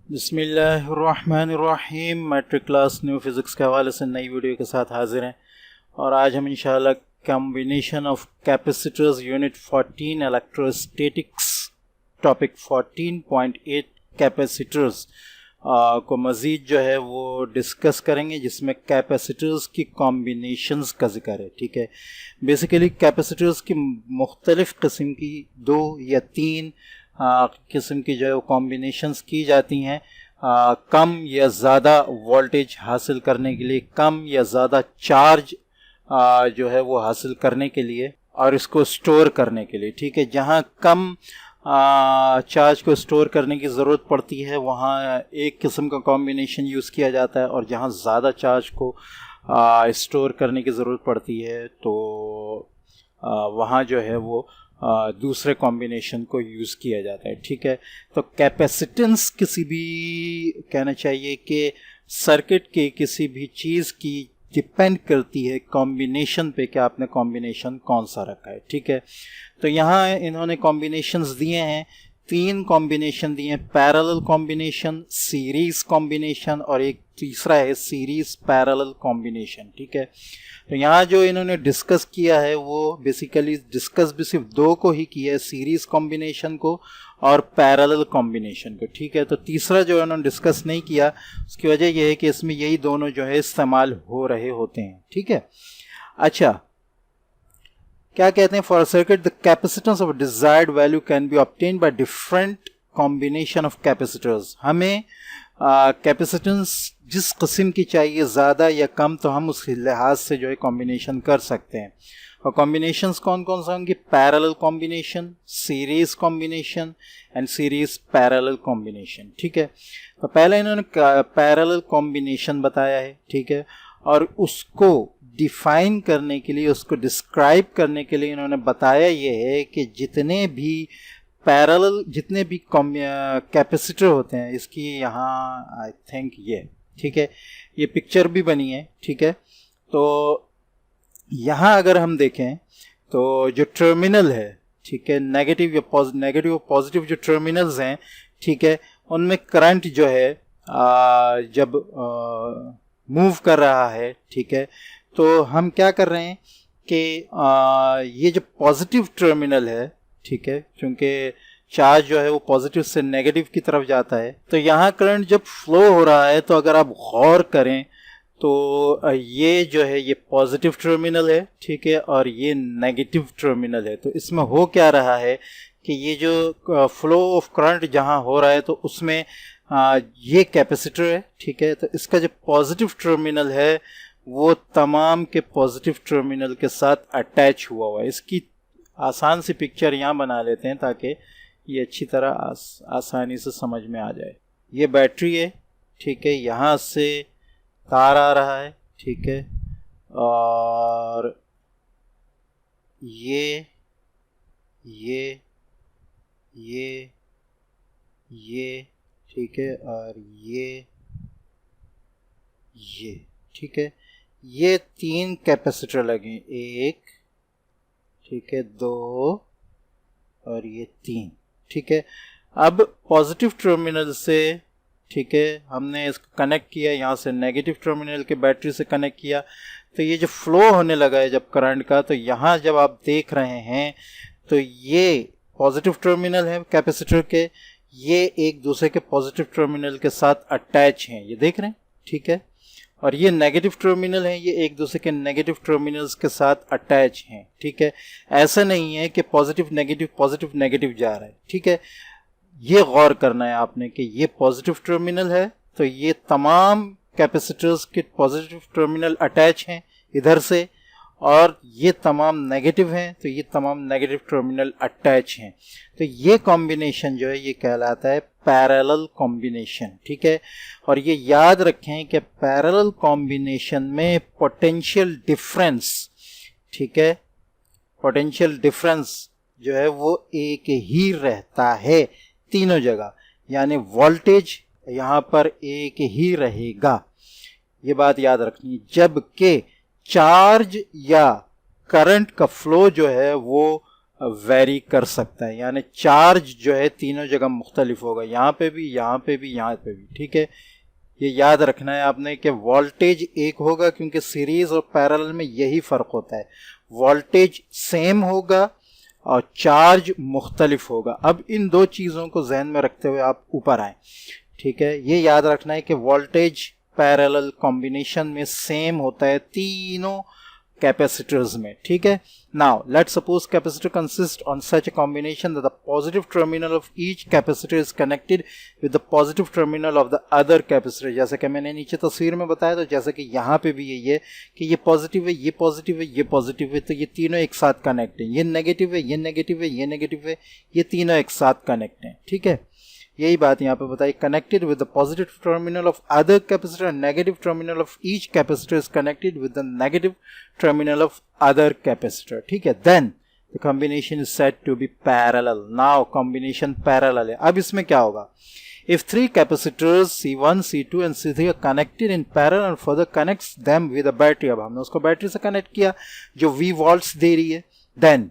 बिस्मिल्लाहिर्रहमानिर्रहीम। Matric class new physics के हवाले से नई वीडियो के साथ हाजिर हैं और आज हम इंशाल्लाह combination of capacitors unit 14 electrostatics topic 14.8 capacitors को मज़ीद जो है वो डिस्कस करेंगे, जिसमें कैपेसिटर्स की कॉम्बिनेशंस का जिक्र है। ठीक है, बेसिकली कैपेसिटर्स की मुख्तलिफ़ किस्म की 2 या 3 किस्म की जो है वो कॉम्बिनेशंस की जाती हैं कम या ज़्यादा वोल्टेज हासिल करने के लिए, कम या ज़्यादा चार्ज जो है वो हासिल करने के लिए और इसको स्टोर करने के लिए। ठीक है, जहाँ कम चार्ज को स्टोर करने की ज़रूरत पड़ती है वहाँ एक किस्म का कॉम्बिनेशन यूज़ किया जाता है, और जहाँ ज़्यादा चार्ज को स्टोर करने की ज़रूरत पड़ती है तो वहाँ जो है वो दूसरे कॉम्बिनेशन को यूज़ किया जाता है। ठीक है, तो कैपेसिटेंस किसी भी कहना चाहिए कि सर्किट के किसी भी चीज़ की डिपेंड करती है कॉम्बिनेशन पे कि आपने कॉम्बिनेशन कौन सा रखा है। ठीक है, तो यहाँ इन्होंने कॉम्बिनेशंस दिए हैं, 3 कॉम्बिनेशन दिए हैं, पैरेलल कॉम्बिनेशन, सीरीज कॉम्बिनेशन और एक तीसरा है सीरीज पैरेलल कॉम्बिनेशन। ठीक है, तो यहाँ जो इन्होंने डिस्कस किया है वो बेसिकली डिस्कस भी सिर्फ 2 को ही किया है, सीरीज कॉम्बिनेशन को और पैरेलल कॉम्बिनेशन को। ठीक है, तो तीसरा जो इन्होंने डिस्कस नहीं किया उसकी वजह यह है कि इसमें यही दोनों जो है इस्तेमाल हो रहे होते हैं। ठीक है, अच्छा क्या कहते हैं, for a circuit the capacitance of desired value can be obtained by different combination of capacitors. हमें कैपेसिटेंस जिस किस्म की चाहिए, ज़्यादा या कम, तो हम उस लिहाज से जो है कॉम्बिनेशन कर सकते हैं। और कॉम्बिनेशंस कौन कौन सा होंगे? Parallel combination, series combination and series parallel combination. ठीक है, तो पहले इन्होंने पैरेलल कॉम्बिनेशन बताया है। ठीक है, और उसको डिफाइन करने के लिए, उसको डिस्क्राइब करने के लिए इन्होंने बताया ये है कि जितने भी कैपेसिटर होते हैं, इसकी यहाँ आई थिंक ठीक है, ये पिक्चर भी बनी है। ठीक है, तो यहाँ अगर हम देखें तो जो टर्मिनल है, ठीक है, नेगेटिव और पॉजिटिव जो टर्मिनल्स हैं, ठीक है, उनमें करंट जो है जब मूव कर रहा है, ठीक है, तो हम क्या कर रहे हैं कि ये जो पॉजिटिव टर्मिनल है, ठीक है, क्योंकि चार्ज जो है वो पॉजिटिव से नेगेटिव की तरफ जाता है, तो यहाँ करंट जब फ्लो हो रहा है तो अगर आप गौर करें तो ये जो है ये पॉजिटिव टर्मिनल है, ठीक है, और ये नेगेटिव टर्मिनल है। तो इसमें हो क्या रहा है कि ये जो फ्लो ऑफ करंट जहाँ हो रहा है तो उसमें ये कैपेसिटर है, ठीक है, तो इसका जो पॉजिटिव टर्मिनल है वो तमाम के पॉजिटिव टर्मिनल के साथ अटैच हुआ है। इसकी आसान सी पिक्चर यहाँ बना लेते हैं ताकि ये अच्छी तरह आसानी से समझ में आ जाए। ये बैटरी है, ठीक है, यहाँ से तार आ रहा है, ठीक है, और ये ठीक है, और ये ठीक है, ये 3 कैपेसिटर लगे, 1, ठीक है, 2 और ये 3। ठीक है, अब पॉजिटिव टर्मिनल से, ठीक है, हमने इसको कनेक्ट किया, यहाँ से नेगेटिव टर्मिनल के बैटरी से कनेक्ट किया, तो ये जो फ्लो होने लगा है जब करंट का, तो यहाँ जब आप देख रहे हैं तो ये पॉजिटिव टर्मिनल है कैपेसिटर के, ये एक दूसरे के पॉजिटिव टर्मिनल के साथ अटैच हैं, ये देख रहे हैं, ठीक है, और ये नेगेटिव टर्मिनल है, ये एक दूसरे के नेगेटिव टर्मिनल्स के साथ अटैच हैं। ठीक है, ऐसा नहीं है कि पॉजिटिव नेगेटिव जा रहा है। ठीक है, ये गौर करना है आपने कि ये पॉजिटिव टर्मिनल है तो ये तमाम कैपेसिटर्स के पॉजिटिव टर्मिनल अटैच हैं इधर से, और ये तमाम नेगेटिव हैं तो ये तमाम नेगेटिव टर्मिनल अटैच हैं। तो ये कॉम्बिनेशन जो है ये कहलाता है पैरेलल कॉम्बिनेशन। ठीक है, और ये याद रखें कि पैरेलल कॉम्बिनेशन में पोटेंशियल डिफरेंस, ठीक है, पोटेंशियल डिफरेंस जो है वो एक ही रहता है तीनों जगह, यानी वोल्टेज यहाँ पर एक ही रहेगा, ये बात याद रखनी। जबकि चार्ज या करंट का फ्लो जो है वो वेरी कर सकता है, यानी चार्ज जो है तीनों जगह मुख्तलिफ होगा, यहाँ पे भी, यहाँ पे भी, यहाँ पे भी। ठीक है, ये याद रखना है आपने कि वोल्टेज एक होगा, क्योंकि सीरीज और पैरेलल में यही फ़र्क होता है, वोल्टेज सेम होगा और चार्ज मुख्तलिफ होगा। अब इन दो चीज़ों को जहन में रखते हुए आप ऊपर आए। ठीक है, ये याद रखना है कि वोल्टेज पैरेलल कॉम्बिनेशन में सेम होता है तीनों कैपेसिटर्स में। ठीक है, now let's suppose capacitor consist on such a combination that the positive terminal of each capacitor is connected with the positive terminal of the other capacitor. जैसे कि मैंने नीचे तस्वीर में बताया, तो जैसे कि यहाँ पे भी यही है कि ये पॉजिटिव है, ये पॉजिटिव है, ये पॉजिटिव है, तो ये तीनों एक साथ कनेक्ट हैं। ये नेगेटिव है, ये नेगेटिव है, ये नेगेटिव है, ये तीनों एक साथ कनेक्ट हैं। ठीक है, यही बात यहाँ पे बताई, connected with the positive terminal of other capacitor, negative terminal of each capacitor is connected with the negative terminal of other capacitor. ठीक है, then the combination is said to be parallel. Now combination parallel है। अब इसमें क्या होगा, if three capacitors C1, C2 and C3 are connected in parallel and further connects them with a battery. अब हमने उसको बैटरी से कनेक्ट किया जो V वोल्ट्स दे रही है। Then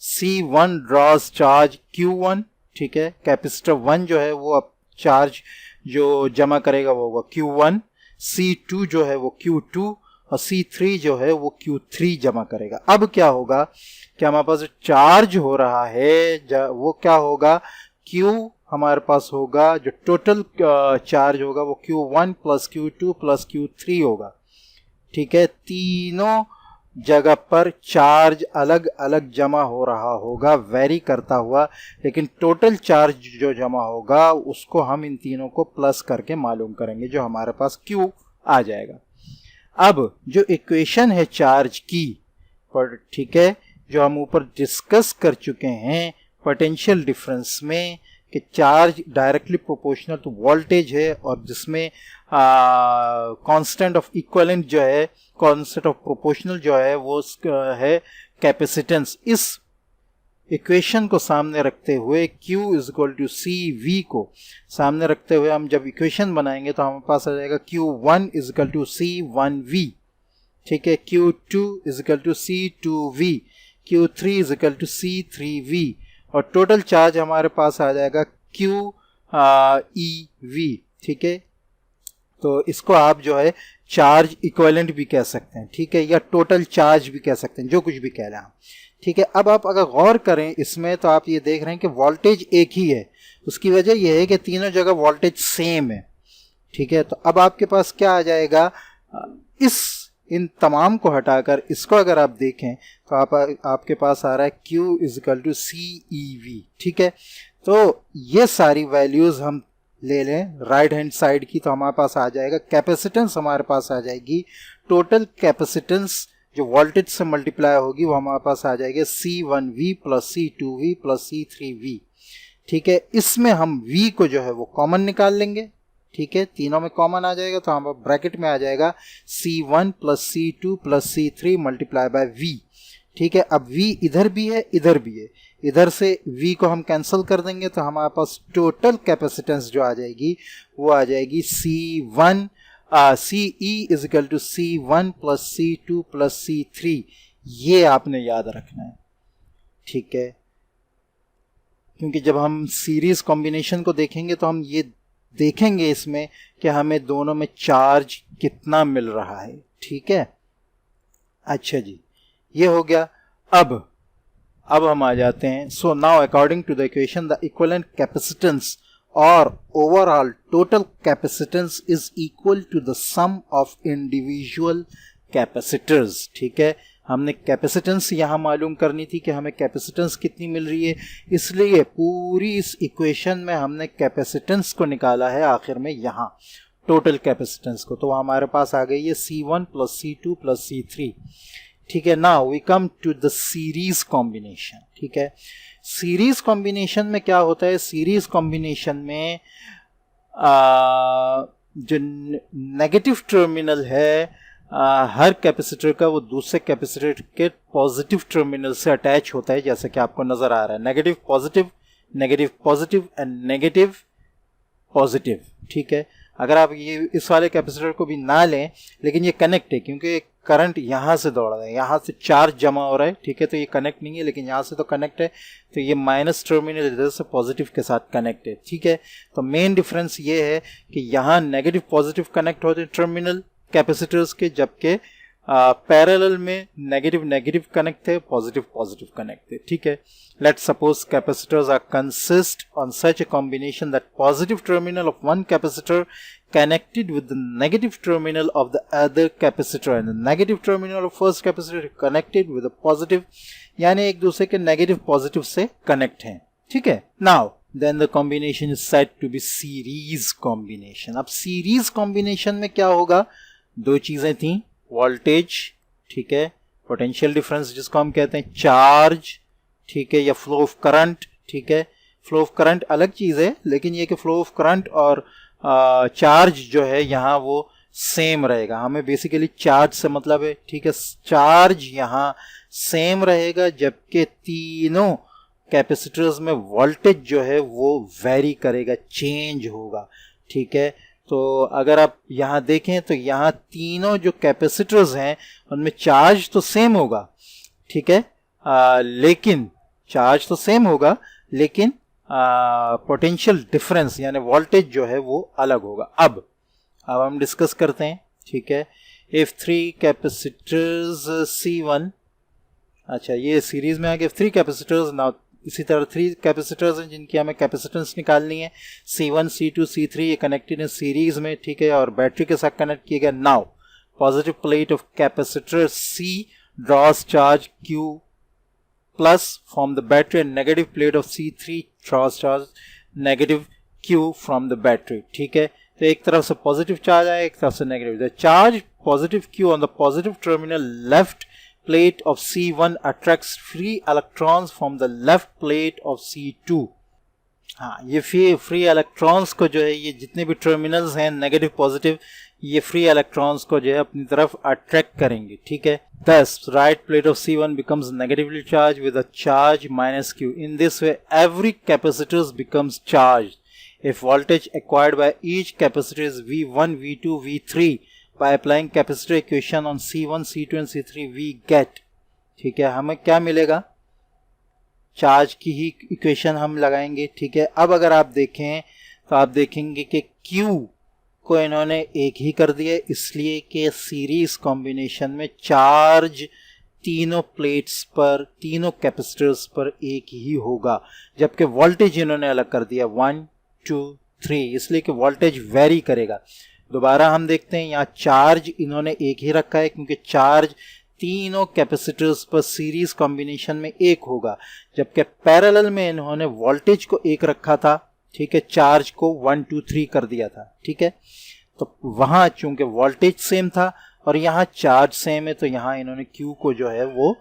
C1 draws charge Q1। ठीक है, कैपेसिटर 1 जो है वो अब चार्ज जो जमा करेगा वो होगा Q1, C2 जो है वो Q2 और C3 जो है वो Q3 जमा करेगा। अब क्या होगा कि हमारे पास जो चार्ज हो रहा है वो क्या होगा, Q हमारे पास होगा, जो टोटल चार्ज होगा वो Q1 plus Q2 plus Q3 होगा। ठीक है, तीनों जगह पर चार्ज अलग अलग जमा हो रहा होगा, वेरी करता हुआ, लेकिन टोटल चार्ज जो जमा होगा उसको हम इन तीनों को प्लस करके मालूम करेंगे, जो हमारे पास Q आ जाएगा। अब जो इक्वेशन है चार्ज की, पर ठीक है, जो हम ऊपर डिस्कस कर चुके हैं पोटेंशियल डिफरेंस में, कि charge directly proportional to voltage है, और जिसमें कांस्टेंट ऑफ इक्विवेलेंट जो है, कांस्टेंट ऑफ प्रोपोर्शनल जो है वो है कैपेसिटेंस। इस इक्वेशन को सामने रखते हुए Q is equal to CV को सामने रखते हुए हम जब इक्वेशन बनाएंगे तो हमारे पास आ जाएगा Q1 is equal to C1V। ठीक है, Q2 is equal to C2V, Q3 is equal to C3V, और टोटल चार्ज हमारे पास आ जाएगा QEV। ठीक है, तो इसको आप जो है चार्ज इक्विवेलेंट भी कह सकते हैं। ठीक है, या टोटल चार्ज भी कह सकते हैं, जो कुछ भी कह रहे हैं। ठीक है, अब आप अगर गौर करें इसमें तो आप ये देख रहे हैं कि वोल्टेज एक ही है। उसकी वजह यह है कि तीनों जगह वोल्टेज सेम है। ठीक है, तो अब आपके पास क्या आ जाएगा, इन तमाम को हटाकर इसको अगर आप देखें तो आपके पास आ रहा है Q is equal to CEV। ठीक है, तो ये सारी वैल्यूज हम ले लें राइट हैंड साइड की, तो हमारे पास आ जाएगा कैपेसिटेंस, हमारे पास आ जाएगी टोटल कैपेसिटेंस जो वोल्टेज से मल्टीप्लाई होगी वो हमारे पास आ जाएगी C1V plus C2V plus C3V। ठीक है, इसमें हम V को जो है वो कॉमन निकाल लेंगे। ठीक है, तीनों में कॉमन आ जाएगा तो हम ब्रैकेट में आ जाएगा C1 plus C2 plus C3 multiply by V। ठीक है, अब V इधर भी है, इधर भी है, इधर से V को हम कैंसिल कर देंगे तो हमारे पास टोटल कैपेसिटेंस जो आ जाएगी वो आ जाएगी CE is equal to C1 plus C2 plus C3। ये आपने याद रखना है। ठीक है, क्योंकि जब हम सीरीज कॉम्बिनेशन को देखेंगे तो हम ये देखेंगे इसमें कि हमें दोनों में चार्ज कितना मिल रहा है। ठीक है, अच्छा जी, ये हो गया। अब हम आ जाते हैं, so now according to the equation the equivalent capacitance और overall total capacitance is equal to the sum of individual capacitors. ठीक है, हमने कैपेसिटेंस यहाँ मालूम करनी थी कि हमें कैपेसिटेंस कितनी मिल रही है, इसलिए पूरी इस इक्वेशन में हमने कैपेसिटेंस को निकाला है आखिर में यहाँ टोटल कैपेसिटेंस को, तो हमारे पास आ गई है C1 plus C2 plus C3। ठीक है, now we come to the series combination. ठीक है, सीरीज कॉम्बिनेशन में क्या होता है, सीरीज कॉम्बिनेशन में जो नेगेटिव टर्मिनल है हर कैपेसिटर का वो दूसरे कैपेसिटर के पॉजिटिव टर्मिनल से अटैच होता है, जैसे कि आपको नजर आ रहा है, negative positive, negative positive and negative positive. ठीक है, अगर आप ये इस वाले कैपेसिटर को भी ना लें, लेकिन ये कनेक्ट है क्योंकि करंट यहाँ से दौड़ रहा है, यहाँ से चार्ज जमा हो रहा है, ठीक है, तो ये कनेक्ट नहीं है, लेकिन यहाँ से तो कनेक्ट है, तो ये माइनस टर्मिनल इधर से पॉजिटिव के साथ कनेक्ट है, ठीक है। तो मेन डिफरेंस ये है कि यहाँ नेगेटिव पॉजिटिव कनेक्ट होते हैं टर्मिनल कैपेसिटर्स के, जबकि पैरेलल में नेगेटिव नेगेटिव कनेक्ट है, पॉजिटिव पॉजिटिव कनेक्ट है, ठीक है। Let's suppose capacitors are consist on such a combination that positive terminal of one capacitor connected with the negative terminal of the other capacitor and the negative terminal of first capacitor connected with the positive, यानी एक दूसरे के negative positive से connect हैं, ठीक है। Now then the combination is said to be series combination। अब series combination में क्या होगा, दो चीजें थी, वोल्टेज, ठीक है, पोटेंशियल डिफरेंस जिसको हम कहते हैं चार्ज, ठीक है, या फ्लो ऑफ करंट, ठीक है। फ्लो ऑफ करंट अलग चीज है, लेकिन ये कि फ्लो ऑफ करंट और चार्ज जो है यहाँ वो सेम रहेगा, हमें बेसिकली चार्ज से मतलब है, ठीक है। चार्ज यहाँ सेम रहेगा, जबकि तीनों कैपेसिटर्स में वोल्टेज जो है वो वेरी करेगा, चेंज होगा, ठीक है। तो अगर आप यहाँ देखें तो यहाँ तीनों जो कैपेसिटर्स हैं उनमें चार्ज तो सेम होगा, ठीक है, लेकिन चार्ज तो सेम होगा, लेकिन पोटेंशियल डिफरेंस यानी वोल्टेज जो है वो अलग होगा। अब हम डिस्कस करते हैं, ठीक है। इफ 3 कैपेसिटर्स C1, अच्छा ये सीरीज में आ गए 3 कैपेसिटर्स, नाउ इसी तरह 3 कैपेसिटर्स हैं जिनकी हमें कैपेसिटेंस निकालनी है, C1 C2 C3, ये कनेक्टेड है सीरीज में, ठीक है, और बैटरी के साथ कनेक्ट किया गया। Now positive plate of capacitor C draws charge Q plus from the battery and negative plate of C3 draws charge negative Q from the battery, ठीक है। तो एक तरफ से पॉजिटिव चार्ज आया, एक तरफ से negative. The charge positive Q on the positive terminal left plate of C1 attracts free electrons from the left plate of C2। हाँ, ये फ्री इलेक्ट्रॉन्स को जो है, ये जितने भी टर्मिनल्स हैं नेगेटिव पॉजिटिव, ये फ्री इलेक्ट्रॉन्स को जो है अपनी तरफ अट्रैक्ट करेंगे, ठीक है। Thus, right plate of C1 becomes negatively charged with a charge minus Q. In this way, every capacitor becomes charged. If voltage acquired by each capacitor is V1, V2, V3, by applying capacitor equation on C1, C2 and C3, we get, ठीक है, हमें क्या मिलेगा, charge की ही equation हम लगाएंगे, ठीक है। अब अगर आप देखें तो आप देखेंगे कि Q को इन्होंने एक ही कर दिया, इसलिए कि सीरीज कॉम्बिनेशन में चार्ज तीनों प्लेट्स पर, तीनों कैपेसिटर्स पर एक ही होगा, जबकि वोल्टेज इन्होंने अलग कर दिया 1 2 3, इसलिए कि वोल्टेज वेरी करेगा। दोबारा हम देखते हैं, यहाँ चार्ज इन्होंने एक ही रखा है क्योंकि चार्ज तीनों कैपेसिटर्स पर सीरीज कॉम्बिनेशन में एक होगा, जबकि पैरेलल में इन्होंने वोल्टेज को एक रखा था, ठीक है, चार्ज को 1 2 3 कर दिया था, ठीक है। तो वहां चूंकि वोल्टेज सेम था और यहाँ चार्ज सेम है, तो यहाँ इन्होंने Q को जो है वो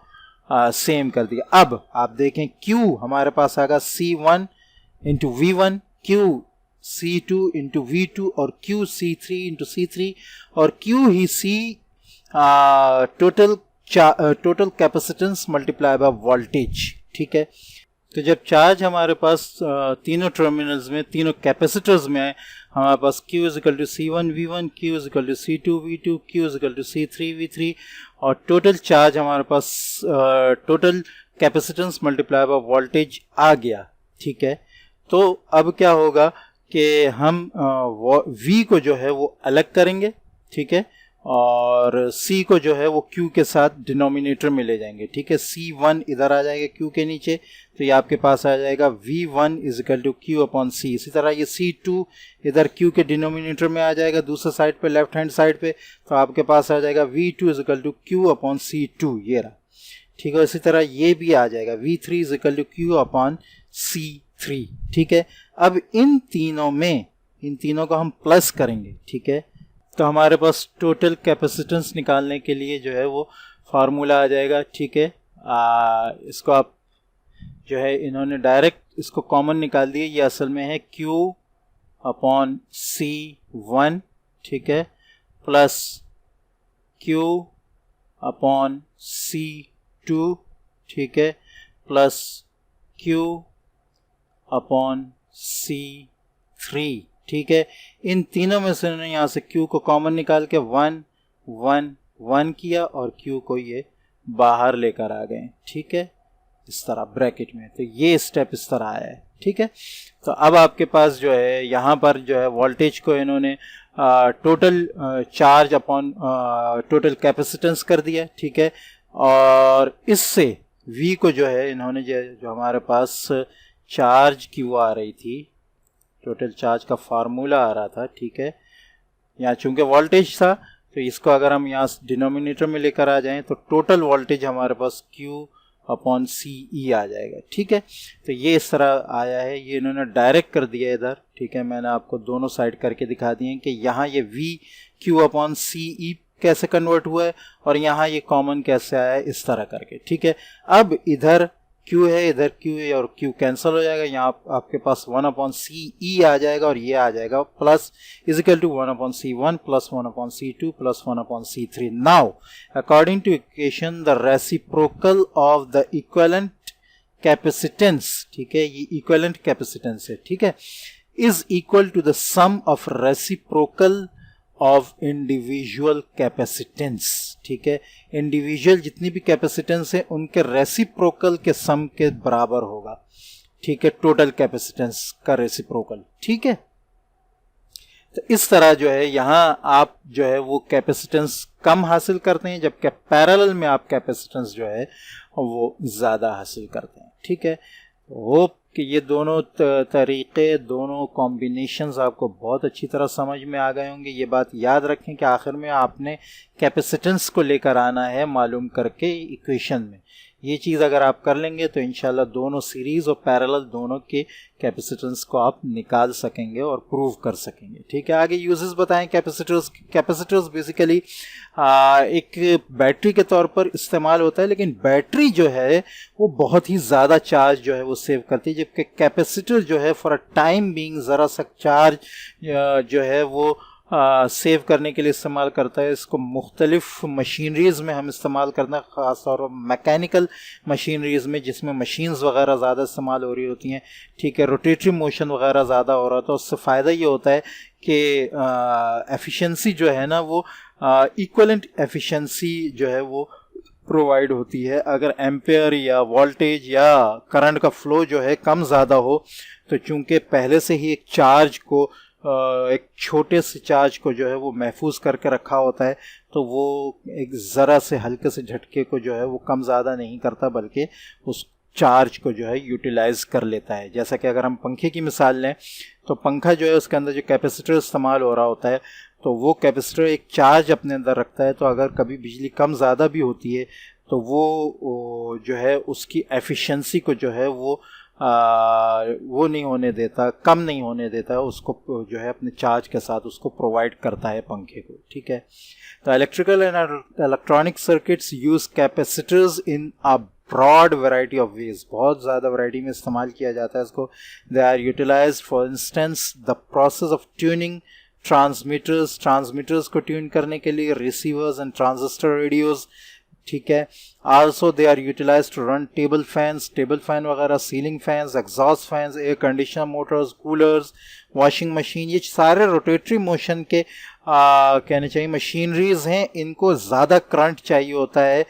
सेम कर दिया। अब आप देखें Q हमारे पास आएगा C1 into V1, Q C2 into V2 और Q C3 इंटू C3 और Q he C total capacitance multiply by voltage, ठीक है। तो जब चार्ज हमारे पास तीनों टर्मिनल्स में, तीनों कैपेसिटर्स में है, हमारे पास Q is equal to C1 V1, Q is equal to C2 V2, Q is equal to C3 V3 और टोटल चार्ज हमारे पास total capacitance multiply by voltage आ गया, ठीक है। तो अब क्या होगा कि हम V को जो है वो अलग करेंगे, ठीक है, और C को जो है वो Q के साथ डिनोमिनेटर में ले जाएंगे, ठीक है। C1 इधर आ जाएगा Q के नीचे, तो ये आपके पास आ जाएगा V1 is equal to Q upon C। इसी तरह ये C2 इधर Q के डिनोमिनेटर में आ जाएगा, दूसरे साइड पे, लेफ्ट हैंड साइड पे, तो आपके पास आ जाएगा V2 is equal to Q upon C2, ये रहा, ठीक है। इसी तरह ये भी आ जाएगा V3 is equal to Q upon C3, ठीक है। अब इन तीनों को हम प्लस करेंगे, ठीक है, तो हमारे पास टोटल कैपेसिटेंस निकालने के लिए जो है वो फार्मूला आ जाएगा, ठीक है। इसको आप जो है इन्होंने डायरेक्ट इसको कॉमन निकाल दिए, ये असल में है Q अपॉन C1, ठीक है, प्लस Q अपॉन C2, ठीक है, प्लस Q अपॉन C3, ठीक है। इन तीनों में से इन्होंने यहाँ से Q को कॉमन निकाल के 1 1 1 किया और Q को ये बाहर लेकर आ गए, ठीक है, इस तरह ब्रैकेट में। तो ये स्टेप इस तरह आया है, ठीक है। तो अब आपके पास जो है यहाँ पर जो है वोल्टेज को इन्होंने total charge upon total capacitance कर दिया, ठीक है। और इससे V को जो है इन्होंने जो हमारे पास चार्ज Q आ रही थी, टोटल चार्ज का फार्मूला आ रहा था, ठीक है। यहाँ चूंकि वोल्टेज था तो इसको अगर हम यहाँ डिनोमिनेटर में लेकर आ जाएं तो टोटल वोल्टेज हमारे पास Q अपॉन CE आ जाएगा, ठीक है। तो ये इस तरह आया है, ये इन्होंने डायरेक्ट कर दिया इधर, ठीक है। मैंने आपको दोनों साइड करके दिखा दिए कि यहाँ ये VQ अपॉन CE कैसे कन्वर्ट हुआ है और यहाँ ये कॉमन कैसे आया है, इस तरह करके, ठीक है। अब इधर Q है, इधर Q है और Q कैंसिल हो जाएगा, यहाँ आपके पास 1 अपॉन CE आ जाएगा और ये आ जाएगा plus is equal to 1 upon C1 plus 1 upon C2 plus 1 upon C3। Now according to equation the reciprocal of the equivalent capacitance, ठीक है, ये इक्विवेलेंट कैपेसिटेंस है, ठीक है, is equal to the sum of reciprocal of individual capacitance, ठीक है। Individual जितनी भी कैपेसिटेंस है उनके रेसिप्रोकल के सम के बराबर होगा, ठीक है, टोटल कैपेसिटेंस का रेसिप्रोकल, ठीक है। तो इस तरह जो है यहाँ आप जो है वो कैपेसिटेंस कम हासिल करते हैं, जबकि पैरेलल में आप कैपेसिटेंस जो है वो ज़्यादा हासिल करते हैं, ठीक है। होप कि ये दोनों तरीक़े, दोनों कॉम्बिनेशंस आपको बहुत अच्छी तरह समझ में आ गए होंगे। ये बात याद रखें कि आखिर में आपने कैपेसिटेंस को लेकर आना है मालूम करके इक्वेशन में। ये चीज़ अगर आप कर लेंगे तो इंशाल्लाह दोनों सीरीज़ और पैरेलल दोनों के कैपेसिटेंस को आप निकाल सकेंगे और प्रूव कर सकेंगे, ठीक है। आगे यूजेस बताएं कैपेसिटर्स बेसिकली एक बैटरी के तौर पर इस्तेमाल होता है, लेकिन बैटरी जो है वो बहुत ही ज़्यादा चार्ज जो है वो सेव करती है, जबकि कैपेसिटर जो है फॉर अ टाइम बीइंग ज़रा सा चार्ज जो है वो सेव करने के लिए इस्तेमाल करता है। इसको मुख्तलिफ मशीनरीज़ में हम इस्तेमाल करते हैं, ख़ास तौर पर मैकेनिकल मशीनरीज़ में जिसमें मशीन्स वगैरह ज़्यादा इस्तेमाल हो रही होती हैं, ठीक है, रोटेटरी मोशन वगैरह ज़्यादा हो रहा था। उससे फ़ायदा ये होता है कि एफिशिएंसी जो है ना वो इक्विवेलेंट एफिशिएंसी जो है वो प्रोवाइड होती है। अगर एम्पेयर या वोल्टेज या करंट का फ्लो जो है कम ज़्यादा हो तो चूँकि पहले से ही एक चार्ज को एक छोटे से चार्ज को जो है वो महफूज करके रखा होता है, तो वो एक ज़रा से हल्के से झटके को जो है वो कम ज़्यादा नहीं करता, बल्कि उस चार्ज को जो है यूटिलाइज कर लेता है। जैसा कि अगर हम पंखे की मिसाल लें तो पंखा जो है उसके अंदर जो कैपेसिटर इस्तेमाल हो रहा होता है तो वो कैपेसिटर एक चार्ज अपने अंदर रखता है। तो अगर कभी बिजली कम ज़्यादा भी होती है तो वो जो है उसकी एफिशिएंसी को जो है वो नहीं होने देता, कम नहीं होने देता, उसको जो है अपने चार्ज के साथ उसको प्रोवाइड करता है पंखे को, ठीक है। तो electrical and electronic circuits use capacitors in a broad variety of ways, बहुत ज़्यादा वैरायटी में इस्तेमाल किया जाता है इसको। They are utilized for instance the process of tuning transmitters को ट्यून करने के लिए, रिसीवर्स एंड ट्रांजिस्टर रेडियोज, ठीक है। Also they are utilize to run table fan वगैरह, ceiling fans, exhaust fans, air conditioner motors, coolers, washing machine, ये सारे rotatory motion के कहने चाहिए मशीनरीज हैं। इनको ज़्यादा करंट चाहिए होता है,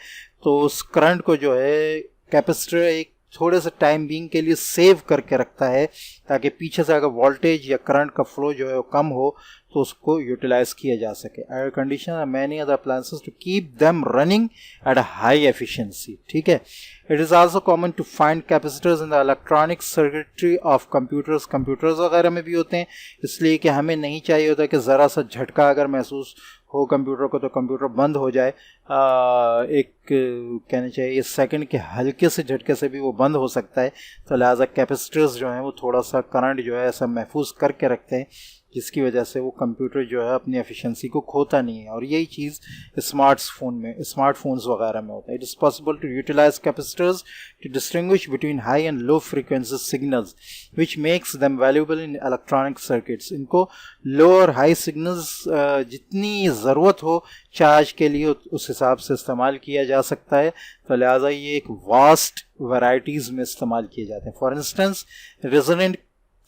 तो उस करंट को जो है कैपेसिटर एक थोड़े से टाइम बीइंग के लिए सेव करके रखता है, ताकि पीछे से अगर वोल्टेज या करंट का फ्लो जो है वो कम हो तो उसको यूटिलाइज किया जा सके। Air conditioner many other appliances to keep them running at a high efficiency, ठीक है। It is also common to find capacitors in the electronic circuitry of computers वगैरह में भी होते हैं, इसलिए कि हमें नहीं चाहिए होता कि ज़रा सा झटका अगर महसूस हो कंप्यूटर को तो कंप्यूटर बंद हो जाए। एक कहना चाहिए सेकंड के हल्के से झटके से भी वो बंद हो सकता है, तो लिहाजा कैपेसिटर्स जो हैं वो थोड़ा सा करंट जो है ऐसा महफूज करके रखते हैं, जिसकी वजह से वो कंप्यूटर जो है अपनी एफिशिएंसी को खोता नहीं है। और यही चीज़ स्मार्टफोन्स वगैरह में होता है। It is possible to utilise capacitors to distinguish between high and low frequency signals which makes them valuable in electronic circuits. इनको लो और हाई सिग्नल्स जितनी ज़रूरत हो चार्ज के लिए उस हिसाब से इस्तेमाल किया जा सकता है, तो लिहाजा ये एक वास्ट वैराइटीज़ में इस्तेमाल किए जाते हैं। For instance resonant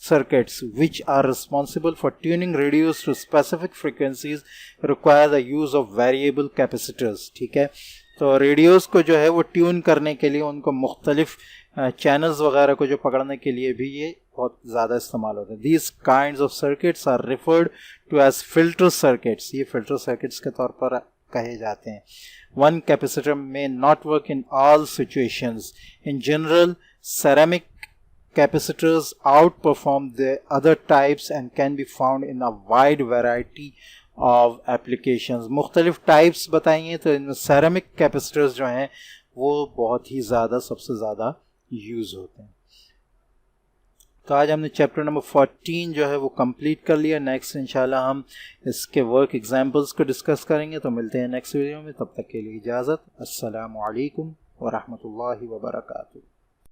circuits which are responsible for tuning radios to specific frequencies require the use of variable capacitors. ठीक है, तो रेडियोस को जो है वो ट्यून करने के लिए उनको मुख्तलिफ चैनल्स वगैरह को जो पकड़ने के लिए भी ये बहुत ज़्यादा इस्तेमाल होते हैं. These kinds of circuits are referred to as filter circuits. ये फिल्टर सर्किट्स के तौर पर कहे जाते हैं. One capacitor may not work in all situations. In general ceramic capacitors outperform the other types and can be found in a wide variety of applications. मुख्तलिफ types बताएंगे तो इनमें ceramic capacitors जो हैं वो बहुत ही ज़्यादा सबसे ज़्यादा यूज़ होते हैं. तो आज हमने चैप्टर नंबर 14 जो है वो कंप्लीट कर लिया. नेक्स्ट इंशाल्लाह हम इसके वर्क एग्जांपल्स को डिस्कस करेंगे. तो मिलते हैं नेक्स्ट वीडियो में. तब तक के लिए इजाज़त. अस्सलामु अलैकुम व रहमतुल्लाहि व बरकातुहू.